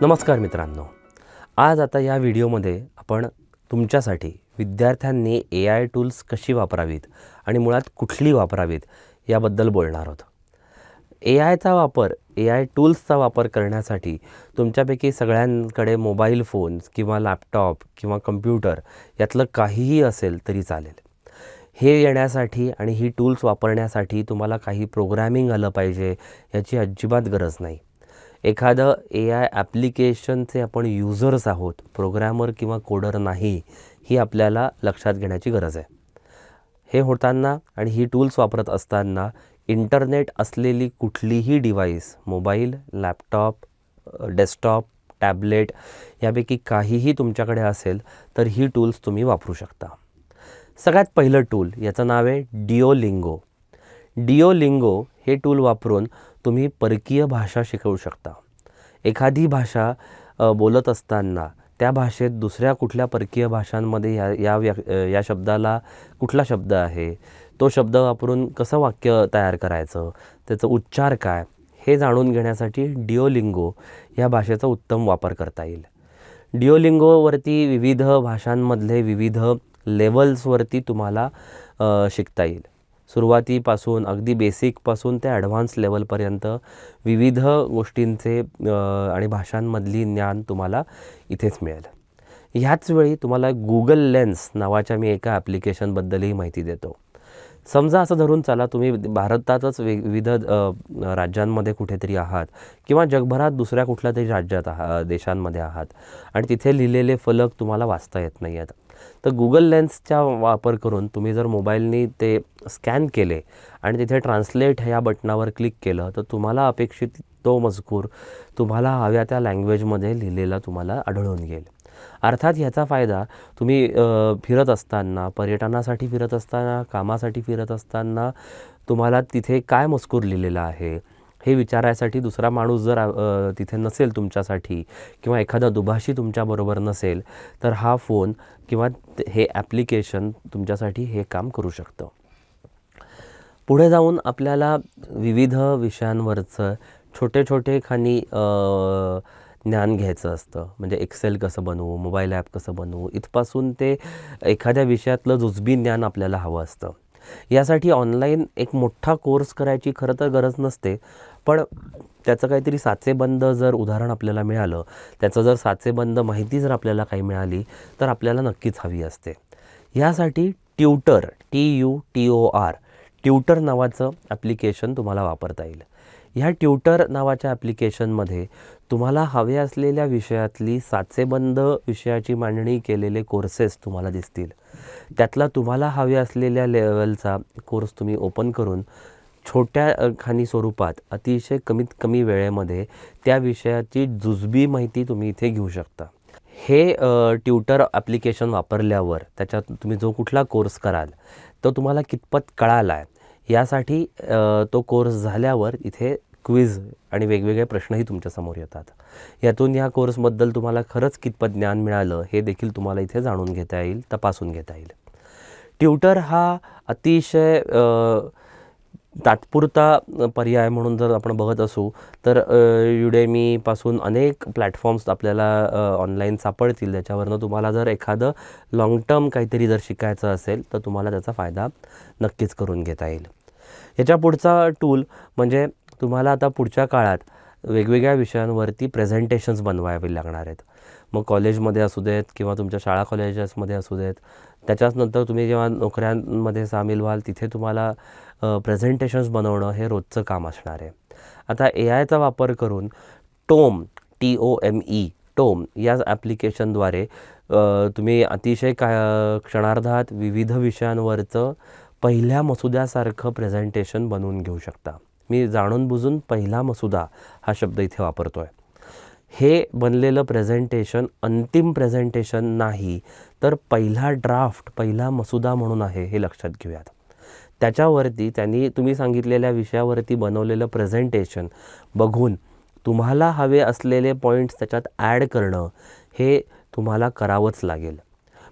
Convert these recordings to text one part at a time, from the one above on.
नमस्कार मित्रांनो, आज आता या व्हिडिओमध्ये आपण तुमच्यासाठी विद्यार्थ्यांनी AI टूल्स कशी वापरावीत आणि मुळात कुठली वापरावीत याबद्दल बोलणार आहोत. AI टूल्सचा वापर करण्यासाठी तुमच्यापैकी सगळ्यांकडे मोबाईल फोन्स किंवा लॅपटॉप किंवा कम्प्युटर यातलं काहीही असेल तरी चालेल. हे येण्यासाठी आणि ही टूल्स वापरण्यासाठी तुम्हाला काही प्रोग्रॅमिंग आलं पाहिजे याची अजिबात गरज नाही. एखादं AI ॲप्लिकेशनचे आपण युजर्स आहोत, प्रोग्रॅमर किंवा कोडर नाही, ही आपल्याला लक्षात घेण्याची गरज आहे. हे होताना आणि ही टूल्स वापरत असताना इंटरनेट असलेली कुठलीही device, mobile, laptop, desktop, tablet यापैकी काहीही तुमच्याकडे असेल तर ही टूल्स तुम्ही वापरू शकता. सगळ्यात पहिलं टूल, याचं नाव आहे डिओलिंगो. डिओलिंगो हे टूल वापरून तुम्ही परकीय भाषा शिकवू शकता. एखादी भाषा बोलत असताना त्या भाषेत दुसऱ्या कुठल्या परकीय भाषांमध्ये या शब्दाला कुठला शब्द आहे, तो शब्द वापरून कसं वाक्य तयार करायचं, त्याचं उच्चार काय, हे जाणून घेण्यासाठी डिओलिंगो या भाषेचा उत्तम वापर करता येईल. डिओलिंगोवरती विविध भाषांमधले विविध लेवल्सवरती तुम्हाला शिकता येईल. सुरुवातीपासून अगदी बेसिकपासून ते ॲडव्हान्स लेवलपर्यंत विविध गोष्टींचे आणि भाषांमधली ज्ञान तुम्हाला इथेच मिळेल. ह्याच वेळी तुम्हाला गुगल लेन्स नावाच्या मी एका ॲप्लिकेशनबद्दलही माहिती देतो. समजा असं धरून चला, तुम्ही भारतातच विविध राज्यांमध्ये कुठेतरी आहात किंवा जगभरात दुसऱ्या कुठल्या तरी राज्यात देशांमध्ये आहात आणि तिथे लिहिलेले फलक तुम्हाला वाचता येत नाही आहेत. तर गुगल लेन्सचा वापर करून तुम्ही जर मोबाईलनी ते स्कॅन केले आणि तिथे ट्रान्सलेट ह्या बटनावर क्लिक केलं तर तुम्हाला अपेक्षित तो मजकूर तुम्हाला हव्या त्या लँग्वेजमध्ये लिहिलेला तुम्हाला आढळून येईल. अर्थात ह्याचा फायदा तुम्ही फिरत असताना, पर्यटनासाठी फिरत असताना, कामासाठी फिरत असताना तुम्हाला तिथे काय मजकूर लिहिलेला आहे हे विचारायसाठी दुसरा माणूस जर तिथे नसेल तुमच्यासाठी किंवा एखादा दुभाषी तुमच्याबरोबर नसेल तर हा फोन किंवा हे ॲप्लिकेशन तुमच्यासाठी हे काम करू शकतं. पुढे जाऊन आपल्याला विविध विषयांवरचं छोटे खानी ज्ञान घ्यायचं असतं. म्हणजे एक्सेल कसं बनवू, मोबाईल ॲप कसं बनवू, इथपासून ते एखाद्या विषयातलं जुजबी ज्ञान आपल्याला हवं असतं. यासाठी ऑनलाईन एक मोठा कोर्स करायची खरं तर गरज नसते, पण त्याचं काहीतरी साचेबंद जर उदाहरण आपल्याला मिळालं, त्याचं जर साचेबंद माहिती जर आपल्याला काही मिळाली तर आपल्याला नक्कीच हवी असते. यासाठी ट्यूटर, TUTOR, ट्यूटर नावाचं ॲप्लिकेशन तुम्हाला वापरता येईल. ह्या ट्यूटर नावाच्या ॲप्लिकेशनमध्ये तुम्हाला हवे असलेल्या विषयातली साचेबंद विषयाची मांडणी केलेले कोर्सेस तुम्हाला दिसतील. त्यातला तुम्हाला हवे असलेल्या लेवलचा कोर्स तुम्ही ओपन करून छोट्या स्वरूपात अतिशय कमीत कमी वेळेमध्ये त्या विषयाची जुजबी माहिती तुम्ही इथे घेऊ शकता. हे ट्यूटर ॲप्लिकेशन वापरल्यावर त्याच्यात तुम्ही जो कुठला कोर्स कराल तो तुम्हाला कितपत कळाला आहे यासाठी तो कोर्स झाल्यावर इथे क्विज आणि वेगवेगळे प्रश्नही तुमच्यासमोर येतात. यातून या कोर्सबद्दल तुम्हाला खरंच कितपत ज्ञान मिळालं हे देखील तुम्हाला इथे जाणून घेता येईल, तपासून घेता येईल. ट्यूटर हा अतिशय तात्पुरता पर्याय म्हणून जर आपण बघत असू तर युडेमीपासून अनेक प्लॅटफॉर्म्स आपल्याला ऑनलाईन सापडतील. त्याच्यावरनं तुम्हाला जर एखादं लाँग टर्म काहीतरी जर शिकायचं असेल तर तुम्हाला त्याचा फायदा नक्कीच करून घेता येईल. याच्या पुढचा टूल म्हणजे तुम्हाला आता पुढच्या काळात वेगवेगळ्या विषयांवरती प्रेझेंटेशन्स बनवावे लागणार आहेत. मग कॉलेजमध्ये असू देत किंवा तुमच्या शाळा कॉलेजेसमध्ये असू देत, त्याच्याच नंतर तुम्ही जेव्हा नोकऱ्यांमध्ये सामील व्हाल तिथे तुम्हाला प्रेझेंटेशन्स बनवणं हे रोजचं काम असणार आहे. आता AIचा वापर करून टोम, TOME या ॲप्लिकेशनद्वारे तुम्ही अतिशय क्षणार्धात विविध विषयांवरचं पहिल्या मसुद्यासारखं प्रेझेंटेशन बनवून घेऊ शकता. मी जाणून बुजून पहिला मसुदा हा शब्द इथे वापरतो आहे. हे बनलेलं प्रेझेंटेशन अंतिम प्रेझेंटेशन नाही तर पहिला ड्राफ्ट, पहिला मसुदा म्हणून आहे हे लक्षात घेऊयात. त्याच्यावरती त्यांनी तुम्ही सांगितलेल्या विषयावरती बनवलेलं प्रेझेंटेशन बघून तुम्हाला हवे असलेले पॉईंट्स त्याच्यात ॲड करणं हे तुम्हाला करावंच लागेल.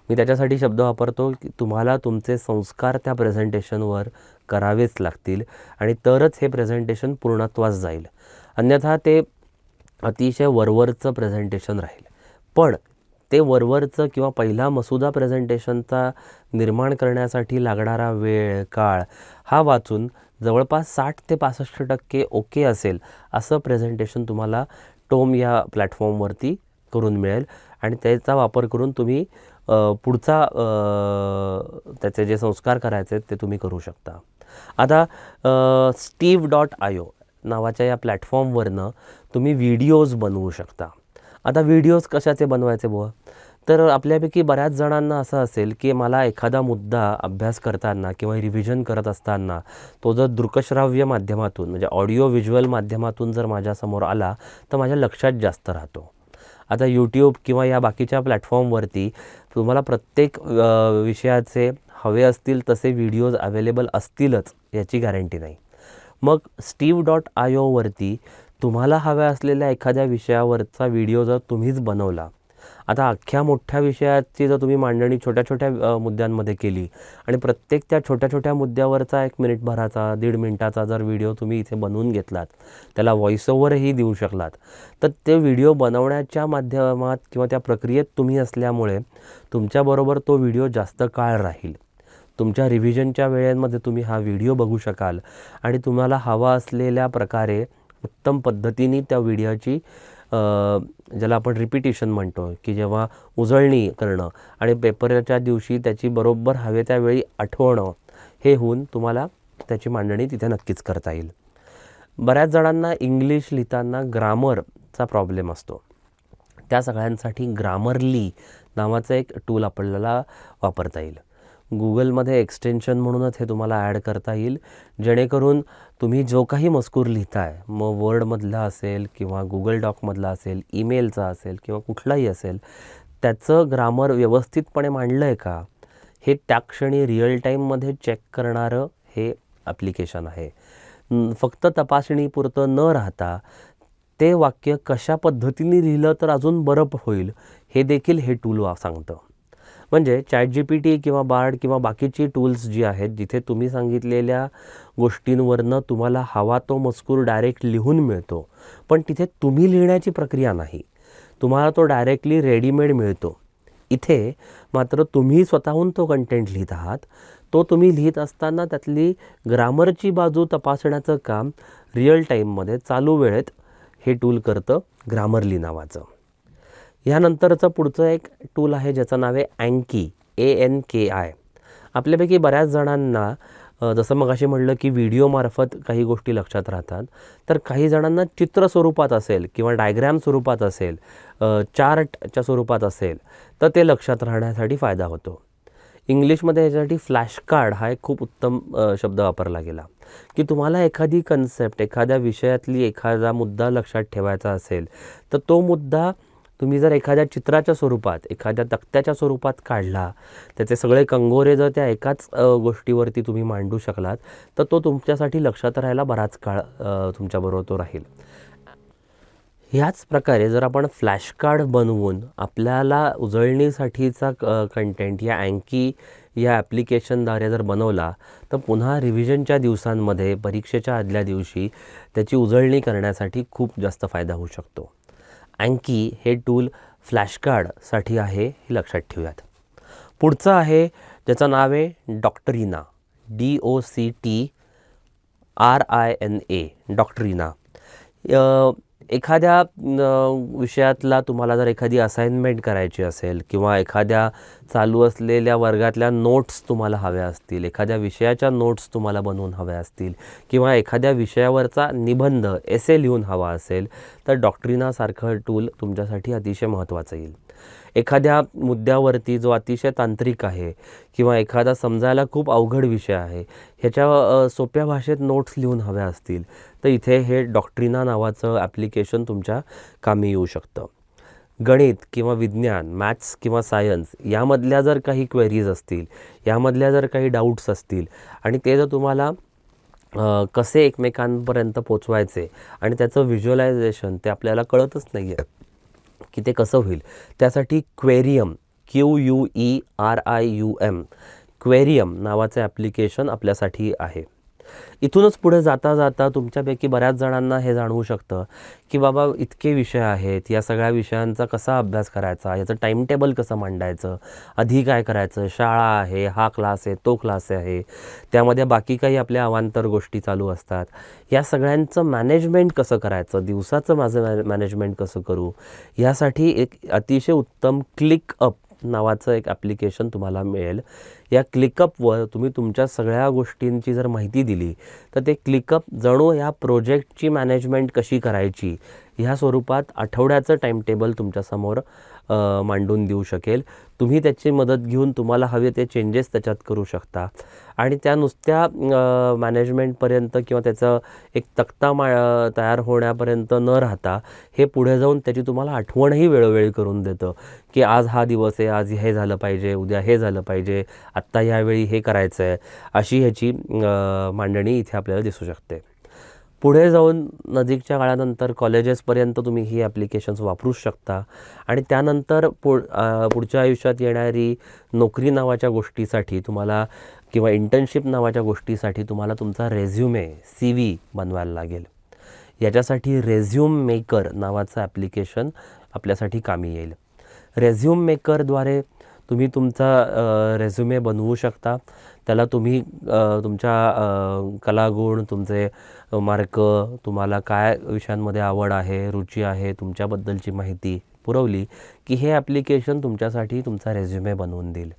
मी त्याच्यासाठी शब्द वापरतो की तुम्हाला तुमचे संस्कार त्या प्रेझेंटेशनवर करावेच लागतील आणि तरच हे प्रेझेंटेशन पूर्णत्वास जाईल. अन्यथा ते अतिशय वरवरचं प्रेझेंटेशन राहील. पण ते वरवरचं किंवा पहिला मसुदा प्रेझेंटेशनचा निर्माण करण्यासाठी लागणारा वेळ काळ हा वाचून जवळपास 60 ते 65% ओके असेल असं प्रेझेंटेशन तुम्हाला टोम या प्लॅटफॉर्मवरती करून मिळेल आणि त्याचा वापर करून तुम्ही पुढचा त्याचे जे संस्कार करायचे आहेत ते तुम्ही करू शकता. आता steve.io नावाच्या या प्लॅटफॉर्मवरनं तुम्ही व्हिडिओज बनवू शकता. आता व्हिडिओज कशाचे बनवायचे बुवा, तर आपल्यापैकी बऱ्याच जणांना असं असेल की मला एखादा मुद्दा अभ्यास करताना किंवा रिव्हिजन करत असताना तो जर दृकश्राव्य माध्यमातून म्हणजे ऑडिओ व्हिज्युअल माध्यमातून जर माझ्यासमोर आला तर माझ्या लक्षात जास्त राहतो. आता यूट्यूब किंवा या बाकीच्या प्लॅटफॉर्मवरती तुम्हाला प्रत्येक विषयाचे हवे असतील तसे व्हिडिओज अवेलेबल असतीलच याची गॅरंटी नाही. मग steve.io वरती तुम्हाला हव्या असलेल्या एखाद्या विषयावरचा व्हिडिओ जर तुम्हीच बनवला, आता अख्ख्या मोठ्या विषयाची जर तुम्ही मांडणी छोट्या छोट्या मुद्द्यांमध्ये केली आणि प्रत्येक त्या छोट्या छोट्या मुद्द्यावरचा 1 मिनिटभराचा 1.5 मिनिटाचा जर व्हिडिओ तुम्ही इथे बनवून घेतलात, त्याला व्हॉइस ओव्हरही देऊ शकलात, तर ते व्हिडिओ बनवण्याच्या माध्यमात किंवा त्या प्रक्रियेत तुम्ही असल्यामुळे तुमच्याबरोबर तो व्हिडिओ जास्त काळ राहील. तुमच्या रिव्हिजनच्या वेळेमध्ये तुम्ही हा व्हिडिओ बघू शकाल आणि तुम्हाला हवा असलेल्या प्रकारे उत्तम पद्धतीने त्या व्हिडिओची ज्याला आपण रिपिटिशन म्हणतो की जेव्हा उजळणी करणं आणि पेपरच्या दिवशी त्याची बरोबर हवे त्यावेळी आठवणं हे होऊन तुम्हाला त्याची मांडणी तिथे नक्कीच करता येईल. बऱ्याच जणांना इंग्लिश लिहिताना ग्रामरचा प्रॉब्लेम असतो. त्या सगळ्यांसाठी ग्रामरली नावाचं एक टूल आपल्याला वापरता येईल. गुगलमध्ये एक्सटेन्शन म्हणूनच हे तुम्हाला ॲड करता येईल, जेणेकरून तुम्ही जो काही मजकूर लिहिताय, मग वर्डमधला असेल किंवा गुगल डॉकमधला असेल, ईमेलचा असेल किंवा कुठलाही असेल, त्याचं ग्रामर व्यवस्थितपणे मांडलं आहे का हे त्या क्षणी रिअल टाईममध्ये चेक करणारं हे ॲप्लिकेशन आहे. फक्त तपासणीपुरतं न राहता ते वाक्य कशा पद्धतीने लिहिलं तर अजून बरं होईल हे देखील हे टूल सांगतं. म्हणजे ChatGPT किंवा बार्ड किंवा बाकीची टूल्स जी आहेत जिथे तुम्ही सांगितलेल्या गोष्टींवरनं तुम्हाला हवा तो मजकूर डायरेक्ट लिहून मिळतो, पण तिथे तुम्ही लिहिण्याची प्रक्रिया नाही, तुम्हाला तो डायरेक्टली रेडीमेड मिळतो. इथे मात्र तुम्ही स्वतःहून तो कंटेंट लिहित आहात. तो तुम्ही लिहित असताना त्यातली ग्रामरची बाजू तपासण्याचं काम रिअल टाईममध्ये चालू वेळेत हे टूल करतं, ग्रामरली नावाचं. ह्यानंतरचं पुढचं एक टूल आहे ज्याचं नाव आहे अँकी, ANKI. आपल्यापैकी बऱ्याच जणांना जसं मगाशी म्हणलं की व्हिडिओमार्फत काही गोष्टी लक्षात राहतात, तर काही जणांना चित्र स्वरूपात असेल किंवा डायग्रॅम स्वरूपात असेल, चार्टच्या स्वरूपात असेल तर ते लक्षात राहण्यासाठी फायदा होतो. इंग्लिशमध्ये याच्यासाठी फ्लॅश कार्ड हा एक खूप उत्तम शब्द वापरला गेला की तुम्हाला एखादी कन्सेप्ट, एखाद्या विषयातली एखादा मुद्दा लक्षात ठेवायचा असेल तर तो मुद्दा तुम्ही जर एखाद्या चित्राच्या स्वरूपात, एखाद्या तक्त्याच्या स्वरूपात काढला, त्याचे सगळे कंगोरे जर त्या एकाच गोष्टीवरती तुम्ही मांडू शकलात तर तो तुमच्यासाठी लक्षात राहायला बराच काळ तुमच्याबरोबर तो राहील. ह्याच प्रकारे जर आपण फ्लॅश कार्ड बनवून आपल्याला उजळणीसाठीचा कंटेंट या अँकी या ॲप्लिकेशनद्वारे जर बनवला तर पुन्हा रिव्हिजनच्या दिवसांमध्ये, परीक्षेच्या आदल्या दिवशी त्याची उजळणी करण्यासाठी खूप जास्त फायदा होऊ शकतो. अँकी हे टूल फ्लॅश कार्डसाठी आहे हे लक्षात ठेवूयात. पुढचं आहे ज्याचं नाव आहे डॉक्टरीना, DOCTRINA, डॉक्टरीना. एखाद्या विषयातला तुम्हाला जर एखादी असाइनमेंट करायची असेल किंवा एखाद्या चालू असलेल्या वर्गातल्या नोट्स तुम्हाला हव्या असतील, एखाद्या विषयाच्या नोट्स तुम्हाला बनवून हव्या असतील किंवा एखाद्या विषयावरचा निबंध, एसे लिहून हवा असेल तर डॉक्टरीनासारखं टूल तुमच्यासाठी अतिशय महत्त्वाचं येईल. एखाद्या मुद्द्यावरती जो अतिशय तांत्रिक आहे किंवा एखादा समजायला खूप अवघड विषय आहे, ह्याच्या सोप्या भाषेत नोट्स लिहून हव्या असतील तर इथे हे डॉक्टरीना नावाचं ॲप्लिकेशन तुमच्या कामी येऊ शकतं. गणित किंवा विज्ञान, मॅथ्स किंवा सायन्स यामधल्या जर काही क्वेरीज असतील, यामधल्या जर काही डाऊट्स असतील आणि ते जर तुम्हाला कसे एकमेकांपर्यंत पोचवायचे आणि त्याचं व्हिज्युअलायझेशन ते आपल्याला कळतच नाही आहे की ते कसं होईल, त्यासाठी क्वेरियम, QUERIUM, क्वेरियम नावाचं ॲप्लिकेशन आपल्यासाठी आहे. इथूनच पुढे जाता जाता तुमच्यापैकी बऱ्याच जणांना हे जाणवू शकतं की बाबा इतके विषय आहेत, या सगळ्या विषयांचा कसा अभ्यास करायचा, याचं टाईम टेबल कसं मांडायचं, आधी काय करायचं, शाळा आहे, हा क्लास आहे, तो क्लास आहे, त्यामध्ये बाकी काही आपल्या अवांतर गोष्टी चालू असतात, या सगळ्यांचं मॅनेजमेंट कसं करायचं, दिवसाचं माझं मॅनेजमेंट कसं करू, यासाठी एक अतिशय उत्तम क्लिकअप नावाचं एक ॲप्लिकेशन तुम्हाला मिळेल. या क्लिकअपवर तुम्ही तुमच्या सगळ्या गोष्टींची जर माहिती दिली तर ते क्लिकअप जणू या प्रोजेक्टची मॅनेजमेंट कशी करायची ह्या स्वरूपात आठवड्याचं टाईमटेबल तुमच्यासमोर मांडून देऊ शकेल. तुम्ही त्याची मदत घेऊन तुम्हाला हवे ते चेंजेस त्याच्यात करू शकता आणि त्या नुसत्या मॅनेजमेंटपर्यंत किंवा त्याचं एक तक्ता तयार होण्यापर्यंत न राहता हे पुढे जाऊन त्याची तुम्हाला आठवणही वेळोवेळी करून देतं की आज हा दिवस आहे, आज हे झालं पाहिजे, उद्या हे झालं पाहिजे, आत्ता यावेळी हे करायचं आहे, अशी ह्याची मांडणी इथे आपल्याला दिसू शकते. पुढे जाऊन नजीकच्या काळानंतर कॉलेजेसपर्यंत तुम्ही ही ॲप्लिकेशन्स वापरूच शकता आणि त्यानंतर पुढच्या आयुष्यात येणारी नोकरी नावाच्या गोष्टीसाठी तुम्हाला किंवा इंटर्नशिप नावाच्या गोष्टीसाठी तुम्हाला तुमचा रेझ्युमे CV बनवायला लागेल. याच्यासाठी रेझ्यूम मेकर नावाचं ॲप्लिकेशन आपल्यासाठी कामी येईल. रेझ्यूम मेकरद्वारे तुम्ही तुमचा रेझ्युमे बनवू शकता. त्याला तुम्ही तुमच्या कलागुण, तुमचे मार्क, तुम्हाला काय विषयांमध्ये आवड आहे, रुची आहे, तुमच्याबद्दलची माहिती पुरवली की हे ॲप्लिकेशन तुमच्यासाठी तुमचा रेझ्युमे बनवून देईल.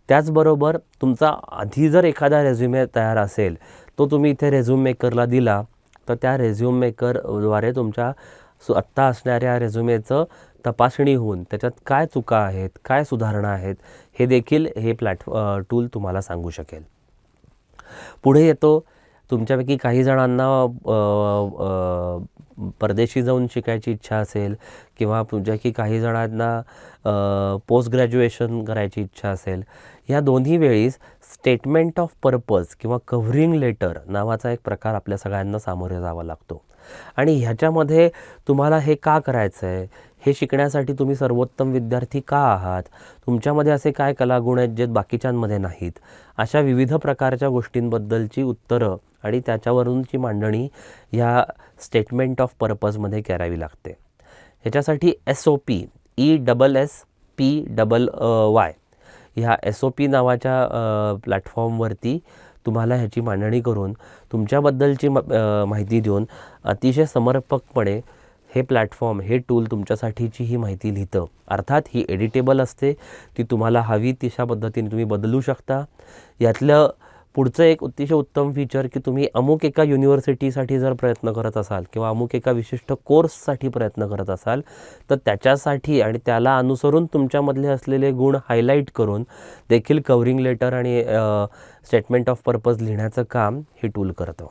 त्याचबरोबर तुमचा आधी जर एखादा रेझ्युमे तयार असेल तो तुम्ही इथे रेझ्यूम मेकरला दिला तर त्या रेझ्यूम मेकरद्वारे तुमच्या आत्ता असणाऱ्या रेझ्युमेचं तपासणी होऊन त्याच्यात काय चुका आहेत, काय सुधारणा आहेत हे देखील हे टूल तुम्हाला सांगू शकेल. पुढे येतो तुमच्यापैकी काही जणांना परदेशी जाऊन शिकायची इच्छा असेल किंवा तुमच्यापैकी काही जणांना पोस्ट ग्रॅज्युएशन करायची इच्छा असेल. या दोन्ही वेळीस स्टेटमेंट ऑफ पर्पज किंवा कव्हरिंग लेटर नावाचा एक प्रकार आपल्या सगळ्यांना सामोरे जावा लागतो आणि ह्याच्यामध्ये तुम्हाला हे का करायचं आहे, हे शिकण्यासाठी तुम्ही सर्वोत्तम विद्यार्थी का आहात, तुमच्यामध्ये असे काय कलागुण आहेत जे बाकीच्यांमध्ये नाहीत, अशा विविध प्रकारच्या गोष्टींबद्दलची उत्तरं आणि त्याच्यावरूनची मांडणी ह्या स्टेटमेंट ऑफ पर्पजमध्ये करावी लागते. ह्याच्यासाठी SOP ESSPYY ह्या SOP नावाच्या प्लॅटफॉर्मवरती तुम्हाला ह्याची मांडणी करून तुमच्याबद्दलची माहिती देऊन अतिशय समर्पकपणे हे प्लॅटफॉर्म, हे टूल तुमच्यासाठीची ही माहिती लिहितं. अर्थात ही एडिटेबल असते, ती तुम्हाला हवी तशा पद्धतीने तुम्ही बदलू शकता. यातलं पुढचं एक अतिशय उत्तम फीचर की तुम्ही अमुक एका युनिव्हर्सिटीसाठी जर प्रयत्न करत असाल किंवा अमुक एका विशिष्ट कोर्ससाठी प्रयत्न करत असाल तर त्याच्यासाठी आणि त्याला अनुसरून तुमच्यामधले असलेले गुण हायलाईट करून देखील कव्हरिंग लेटर आणि स्टेटमेंट ऑफ पर्पज लिहिण्याचं काम हे टूल करतं.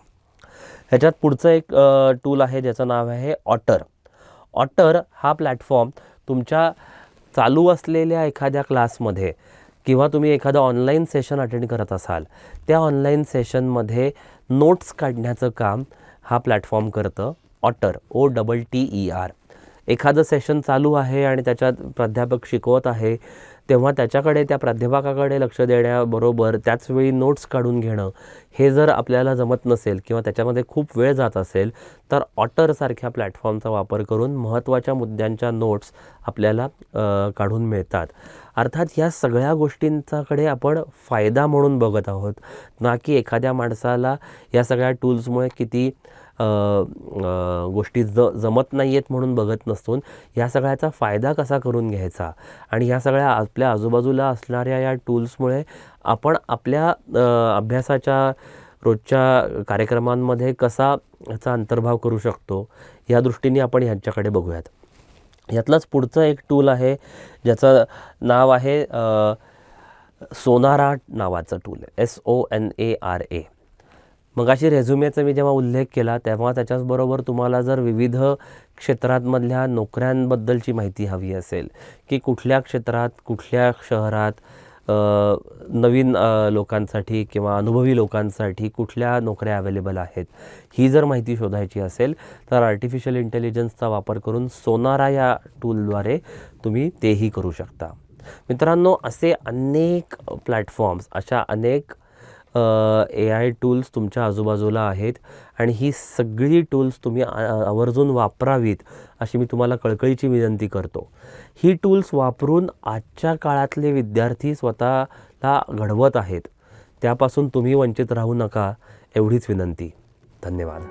ह्याच्यात पुढचं एक टूल आहे ज्याचं नाव आहे ऑटर. ऑटर हा प्लॅटफॉर्म तुमच्या चालू असलेल्या एखाद्या क्लासमध्ये किंवा तुम्ही एखादं ऑनलाईन सेशन अटेंड करत असाल त्या ऑनलाईन सेशनमध्ये नोट्स काढण्याचं काम हा प्लॅटफॉर्म करतं. Otter OTTER. एखादं सेशन चालू आहे आणि त्याच्यात प्राध्यापक शिकवत आहे तेव्हा त्याच्याकडे, त्या प्राध्यापकाकडे लक्ष देण्याबरोबर त्याचवेळी नोट्स काढून घेणं हे जर आपल्याला जमत नसेल किंवा त्याच्यामध्ये खूप वेळ जात असेल तर ऑटरसारख्या प्लॅटफॉर्मचा वापर करून महत्त्वाच्या मुद्द्यांच्या नोट्स आपल्याला काढून मिळतात. अर्थात या सगळ्या गोष्टींच्याकडे आपण फायदा म्हणून बघत आहोत, ना की एखाद्या माणसाला या सगळ्या टूल्समुळे किती गोष्टी जमत नाही आहेत म्हणून बघत नसून या सगळ्याचा फायदा कसा करून घ्यायचा आणि या सगळ्या आपल्या आजूबाजूला असणाऱ्या या टूल्समुळे आपण आपल्या अभ्यासाच्या रोजच्या कार्यक्रमांमध्ये कसा ह्याचा अंतर्भाव करू शकतो या दृष्टीने आपण ह्यांच्याकडे बघूयात. यातलंच पुढचं एक टूल आहे ज्याचं नाव आहे सोनारा नावाचं टूल आहे. SONARA. मगाशी रेझ्युमेचा मी जेव्हा उल्लेख केला तेव्हा त्याच्याचबरोबर तुम्हाला जर विविध क्षेत्रांमधल्या नोकऱ्यांबद्दलची माहिती हवी असेल की कुठल्या क्षेत्रात, कुठल्या शहरात नवीन लोकांसाठी किंवा अनुभवी लोकांसाठी कुठल्या नोकऱ्या अवेलेबल आहेत, ही जर माहिती शोधायची असेल तर आर्टिफिशियल इंटेलिजन्सचा वापर करून सोनारा या टूलद्वारे तुम्ही तेही करू शकता. मित्रांनो, असे अनेक प्लॅटफॉर्म्स, अशा अनेक AI टूल्स तुमच्या आजूबाजूला आहेत आणि ही सगळी टूल्स तुम्ही आवर्जून वापरावीत अशी मी तुम्हाला कळकळीची विनंती करतो. ही टूल्स वापरून आजच्या काळातले विद्यार्थी स्वतःला घडवत आहेत. त्यापासून तुम्ही वंचित राहू नका एवढीच विनंती. धन्यवाद.